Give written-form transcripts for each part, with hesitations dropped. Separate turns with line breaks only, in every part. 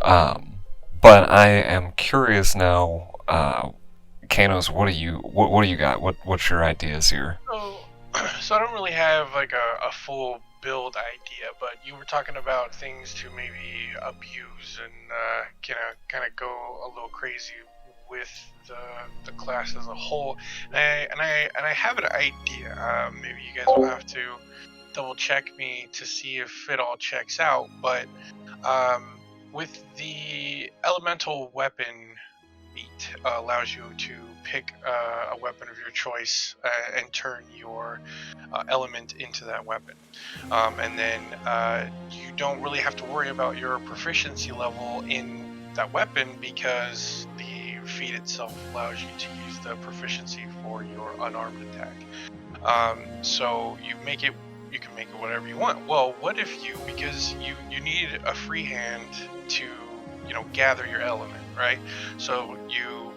But I am curious now, Kanos, what do you got? What's your ideas here?
So, so I don't really have like a full build idea, but you were talking about things to maybe abuse and kind of go a little crazy with the class as a whole. And I have an idea. Maybe you guys will have to double check me to see if it all checks out. But with the elemental weapon feat, allows you to pick a weapon of your choice and turn your element into that weapon. And then you don't really have to worry about your proficiency level in that weapon because the feat itself allows you to use the proficiency for your unarmed attack. So you can make it whatever you want. Well, what if because you need a free hand to gather your element, right? So you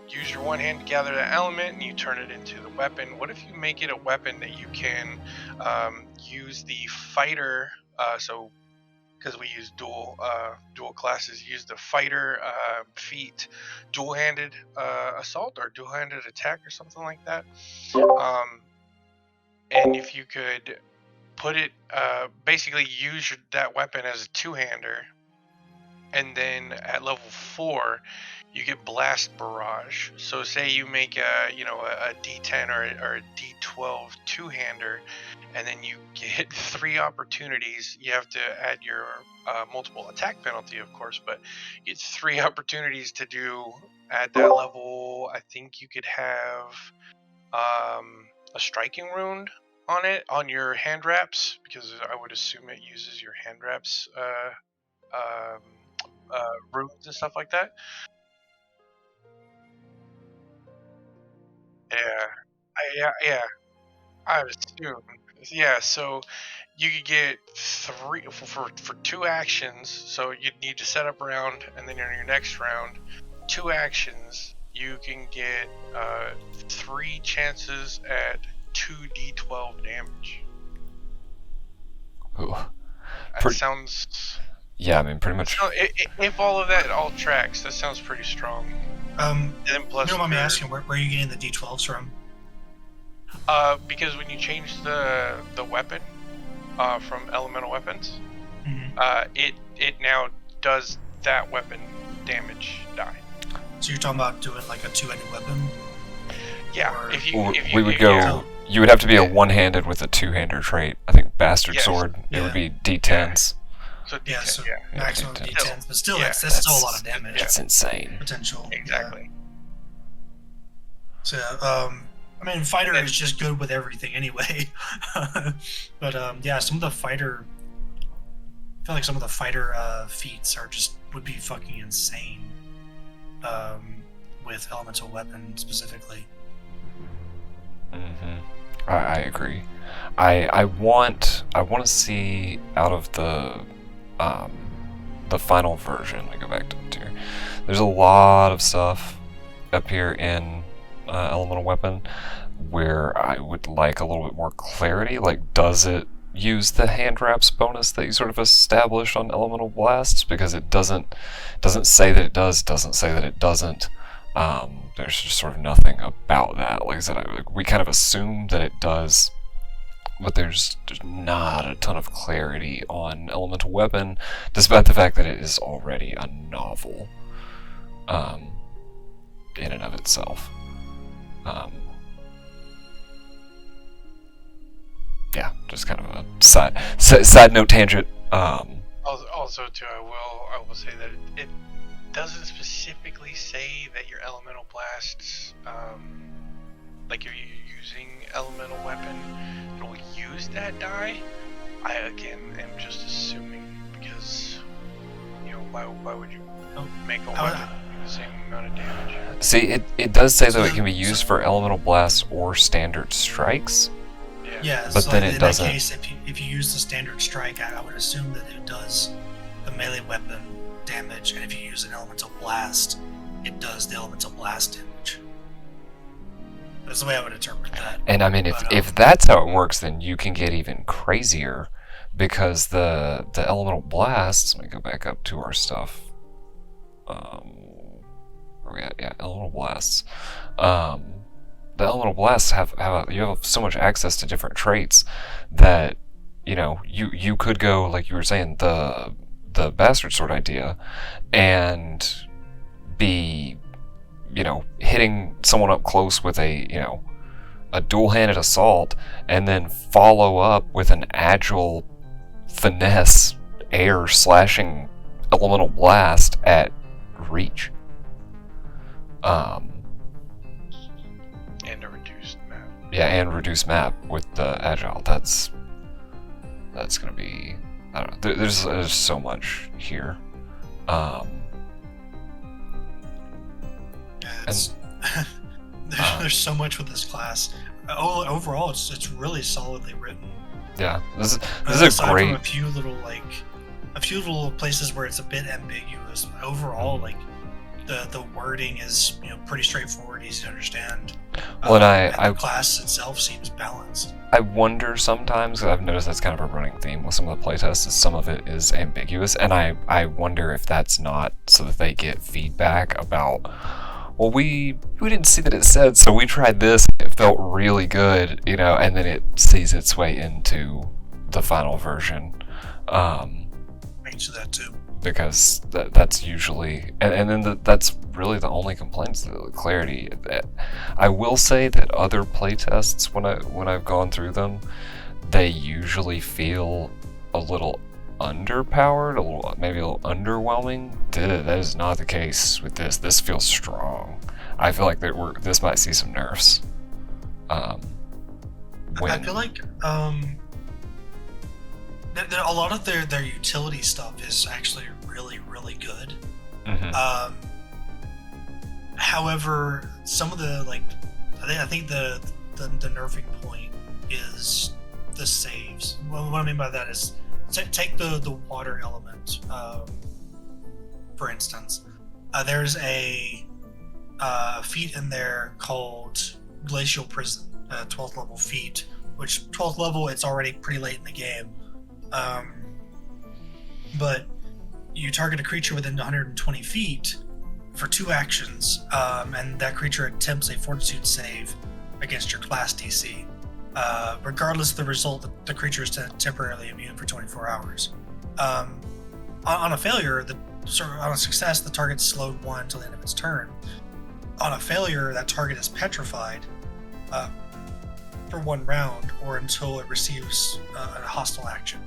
use your one hand to gather that element and you turn it into the weapon. What if you make it a weapon that you can use the fighter? So because we use dual classes, use the fighter feat, dual-handed assault or dual-handed attack or something like that. And if you could put it, basically use that weapon as a two-hander, and then at level 4 you get blast barrage. So say you make a D10 or a D12 two-hander, and then you get 3 opportunities. You have to add your multiple attack penalty, of course, but it's 3 opportunities to do at that level. I think you could have a striking rune on it, on your hand wraps, because I would assume it uses your hand wraps runes and stuff like that. Yeah, I would assume. Yeah, so you could get 3 for 2 actions. So you'd need to set up a round, and then in your next round, 2 actions, you can get 3 chances at 2d12 damage.
Ooh.
That sounds.
Yeah, I mean, pretty much.
So if all of that all tracks, that sounds pretty strong.
And then plus, you don't mind me asking, where are you getting the d12s from?
Because when you change the weapon from elemental weapons, it now does that weapon damage die.
So you're talking about doing like a 2-handed weapon?
Yeah.
You would have to be a one-handed with a two-hander trait. I think Bastard Sword. It would be D10s.
So
maximum D10s, but still, that's still a lot of damage.
That's insane.
Potential.
Exactly.
So, I mean, fighter is just good with everything anyway. But some of the fighter, I feel like some of the fighter feats would be fucking insane. With elemental weapon specifically.
I agree. I want to see out of the final version. I go back to here. There's a lot of stuff up here in elemental weapon where I would like a little bit more clarity. Like, does it use the hand wraps bonus that you sort of established on elemental blasts? Because it doesn't say that it does, doesn't say that it doesn't. There's just sort of nothing about that. Like I said, we kind of assume that it does, but there's not a ton of clarity on elemental weapon, despite the fact that it is already a novel in and of itself. Yeah, just kind of a side note tangent.
Also, too, I will say that it doesn't specifically say that your elemental blasts, like if you're using elemental weapon, it'll use that die. I again am just assuming because why would you make a weapon do the same amount of damage?
See, it does say though it can be used for elemental blasts or standard strikes.
Yeah,
but
so
then it doesn't.
In that case, if you use the standard strike, I would assume that it does the melee weapon damage, and if you use an elemental blast, it does the elemental blast damage. That's the way I would interpret that.
And I mean, if that's how it works, then you can get even crazier because the elemental blasts. Let me go back up to our stuff. Where we at? Yeah, elemental blasts. The elemental blasts you have so much access to different traits that you could go, like you were saying, the bastard sword idea, and be hitting someone up close with a dual-handed assault, and then follow up with an agile finesse air slashing elemental blast at reach.
And a reduced map.
Yeah, and reduced map with the agile. That's gonna be, I don't know. There's so much here.
There's so much with this class. Overall, it's really solidly written.
Yeah, this is a
Aside
great.
from a few little places where it's a bit ambiguous. Overall, like the wording is pretty straightforward, easy to understand.
Well, and
the class itself seems balanced.
I wonder sometimes, 'cause I've noticed that's kind of a running theme with some of the playtests, is some of it is ambiguous, and I wonder if that's not so that they get feedback about, well, we didn't see that it said, so we tried this, it felt really good, and then it sees its way into the final version.
Thanks to that too.
Because that's usually, and then that's really the only complaints, the clarity. I will say that other playtests, when I've gone through them, they usually feel a little underpowered, maybe a little underwhelming. That is not the case with this. This feels strong. I feel like this might see some nerfs.
I feel like a lot of their utility stuff is actually really, really good.
Mm-hmm.
However, some of the I think the nerfing point is the saves. Well, what I mean by that is take the water element, for instance. There's a feat in there called Glacial Prison, 12th level feat, which 12th level, it's already pretty late in the game. But you target a creature within 120 feet for 2 actions, and that creature attempts a fortitude save against your class DC. Regardless of the result, the creature is temporarily immune for 24 hours. On a failure, on a success, the target's slowed 1 until the end of its turn. On a failure, that target is petrified for 1 round, or until it receives a hostile action,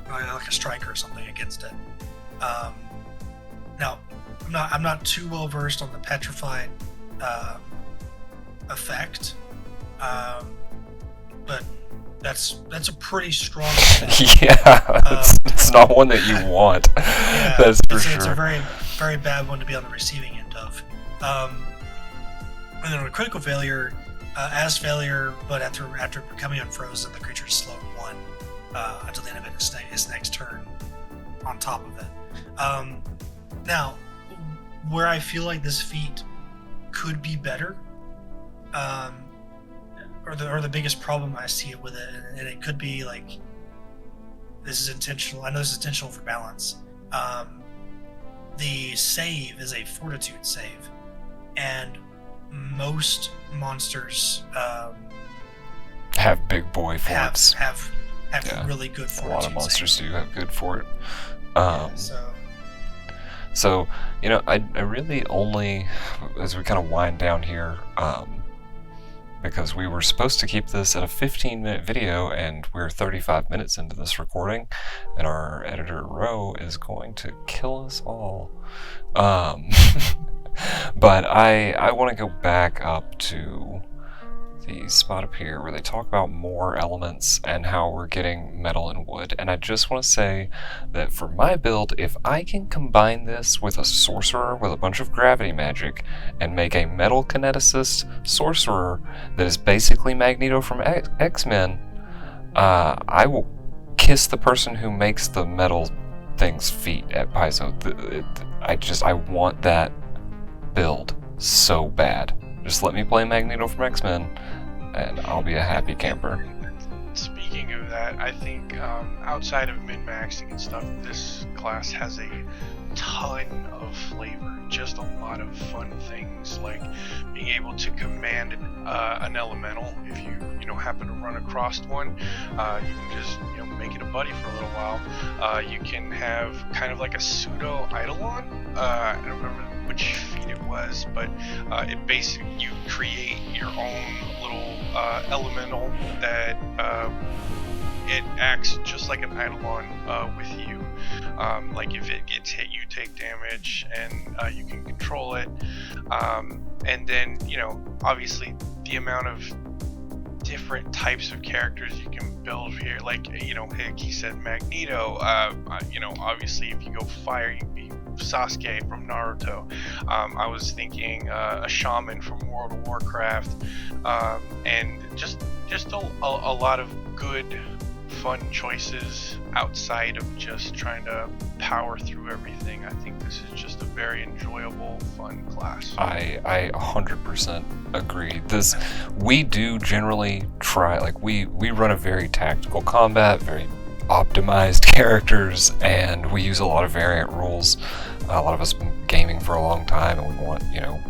like a strike or something against it. Now, I'm not too well versed on the petrified effect, but that's a pretty strong effect.
Yeah, it's not one that you want.
Yeah,
that's for sure.
It's a very, very bad one to be on the receiving end of. And then on a critical failure, as failure, but after becoming unfrozen, the creature is slowed 1 until the end of its next turn. On top of it, now where I feel like this feat could be better, or the biggest problem I see it with it, and it could be like, this is intentional. I know this is intentional for balance. The save is a fortitude save, and most monsters
have big boy forts.
Have
Yeah.
really good fortitude.
A lot of monsters
saves.
do have good fort.
So
I really only, as we kind of wind down here, because we were supposed to keep this at a 15-minute video, and we're 35 minutes into this recording, and our editor Ro is going to kill us all. But I want to go back up to the spot up here where they talk about more elements and how we're getting metal and wood. And I just want to say that for my build, if I can combine this with a sorcerer with a bunch of gravity magic and make a metal kineticist sorcerer that is basically Magneto from X-Men, I will kiss the person who makes the metal thing's feet at Paizo. I want that build so bad. Just let me play Magneto from X-Men, and I'll be a happy camper.
Speaking of that. I think outside of min-maxing and stuff, this class has a ton of flavor. Just a lot of fun things, like being able to command an elemental. If you happen to run across one, you can just make it a buddy for a little while. You can have kind of like a pseudo eidolon. I don't remember which feat it was, but it basically, you create your own little elemental that it acts just like an eidolon with you. Like if it gets hit, you take damage, and you can control it. And then obviously the amount of different types of characters you can build here, like he said Magneto. Obviously if you go fire, you can be Sasuke from Naruto. I was thinking a shaman from World of Warcraft, and just a lot of good fun choices outside of just trying to power through everything. I think this is just a very enjoyable, fun class.
I 100% agree. We do generally try, like we run a very tactical combat, very optimized characters, and we use a lot of variant rules. A lot of us have been gaming for a long time, and we want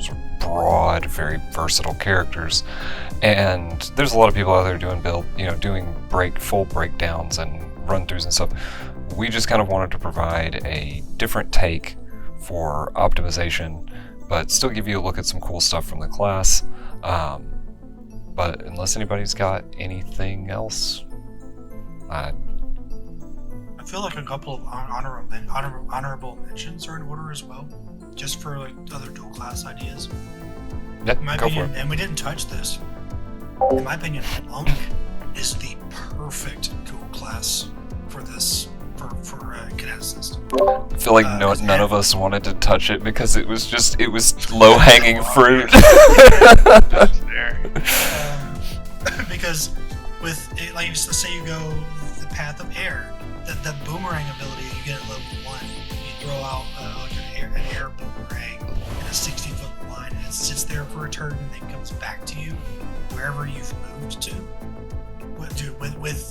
sort of broad, very versatile characters. And there's a lot of people out there doing full breakdowns and run-throughs and stuff. We just kind of wanted to provide a different take for optimization, but still give you a look at some cool stuff from the class. But unless anybody's got anything else,
I feel like a couple of honorable mentions are in order as well, just for like other dual class ideas.
Yeah,
in my
go
opinion,
for it.
and we didn't touch this. In my opinion, Monk is the perfect dual class for this for Kineticist.
I feel like none of us wanted to touch it because it was low-hanging fruit.
That's there.
Because with it, like say you go the path of air, the boomerang ability you get at level 1, you throw out like an air boomerang in a 60-foot line, and it sits there for a turn and then comes back to you wherever you've moved to.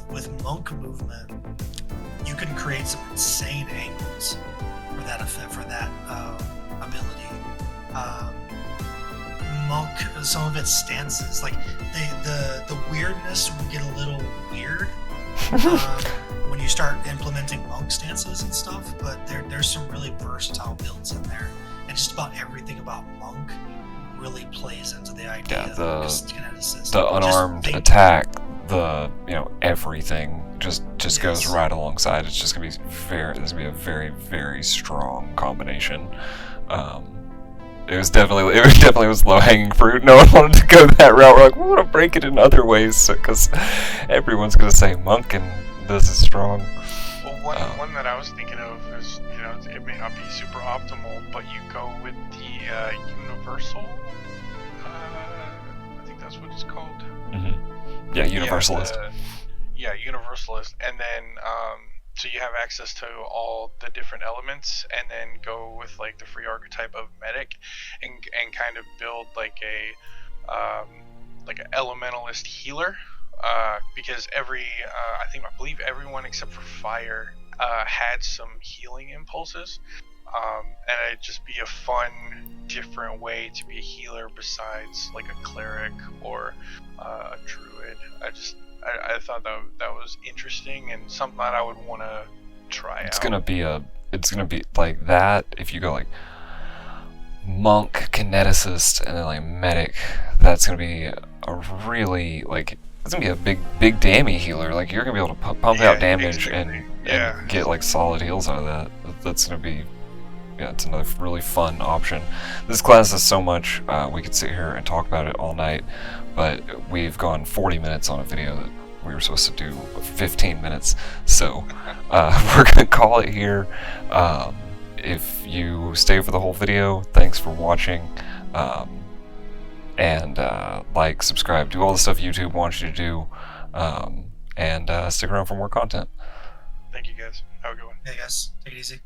With monk movement, you can create some insane angles for that effect, for that ability. Monk, some of its stances, like the weirdness would get a little weird when you start implementing monk stances and stuff, but there's some really versatile builds in there, and just about everything about monk really plays into the idea of Kineticist.
The unarmed attack, everything just goes right alongside. It's just gonna be a very, very strong combination. It definitely was low-hanging fruit. No one wanted to go that route. We're like, we want to break it in other ways because everyone's gonna say monk and this is strong.
Well, one that I was thinking of is, it may not be super optimal, but you go with the universal. I think that's what it's called.
Mm-hmm. Yeah, universalist.
Universalist, and then so you have access to all the different elements, and then go with like the free archetype of medic, and kind of build like an elementalist healer, because I believe everyone except for fire had some healing impulses, and it'd just be a fun, different way to be a healer besides like a cleric or a druid. I thought that was interesting and something that I would want to try out.
It's gonna be like that if you go like monk, kineticist, and then like medic. That's gonna be a really it's gonna be a big damage healer. Like you're gonna be able to pump out damage and get like solid heals out of that. That's gonna be it's another really fun option. This class is so much. We could sit here and talk about it all night, but we've gone 40 minutes on a video that we were supposed to do 15 minutes. So we're gonna call it here. If you stay for the whole video, thanks for watching. And like, subscribe, do all the stuff YouTube wants you to do, and stick around for more content.
Thank you guys. Have a good one.
Hey guys, take it easy.